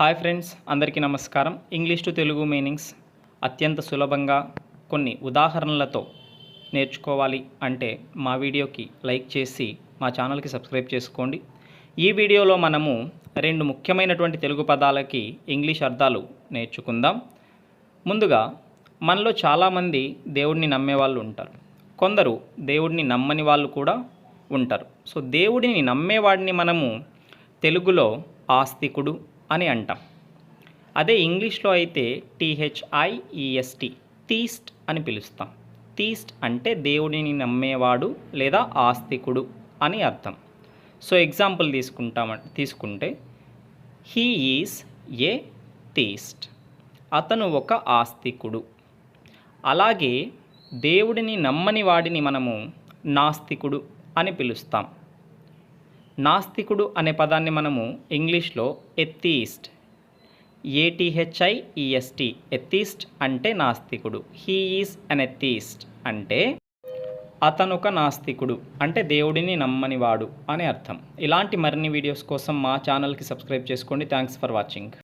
Hi friends, అందరికీ నమస్కారం. English to Telugu meanings అత్యంత సులభంగా కొన్ని ఉదాహరణలతో నేర్చుకోవాలి అంటే మా వీడియోకి లైక్ చేసి మా ఛానల్కి సబ్స్క్రైబ్ చేసుకోండి. ఈ వీడియోలో మనము రెండు ముఖ్యమైనటువంటి తెలుగు పదాలకి ఇంగ్లీష్ అర్థాలు నేర్చుకుందాం. ముందుగా మనలో చాలామంది దేవుడిని నమ్మేవాళ్ళు ఉంటారు, కొందరు దేవుడిని నమ్మని వాళ్ళు కూడా ఉంటారు. సో దేవుడిని నమ్మేవాడిని మనము తెలుగులో ఆస్తికుడు అని అంటాం. అదే ఇంగ్లీష్లో అయితే THIEST థీస్ట్ అని పిలుస్తాం. థీస్ట్ అంటే దేవుడిని నమ్మేవాడు లేదా ఆస్తికుడు అని అర్థం. సో ఎగ్జాంపుల్ తీసుకుంటే హీ ఈజ్ ఏ థీస్ట్, అతను ఒక ఆస్తికుడు. అలాగే దేవుడిని నమ్మని వాడిని మనము నాస్తికుడు అని పిలుస్తాం. నాస్తికుడు అనే పదాన్ని మనము ఇంగ్లీష్లో ఎథీస్ట్, ATHIEST ఎథీస్ట్ అంటే నాస్తికుడు. హీ ఈజ్ అన్ ఎథీస్ట్ అంటే అతనొక నాస్తికుడు, అంటే దేవుడిని నమ్మనివాడు అని అర్థం. ఇలాంటి మరిన్ని వీడియోస్ కోసం మా ఛానల్కి సబ్స్క్రైబ్ చేసుకోండి. Thanks for watching.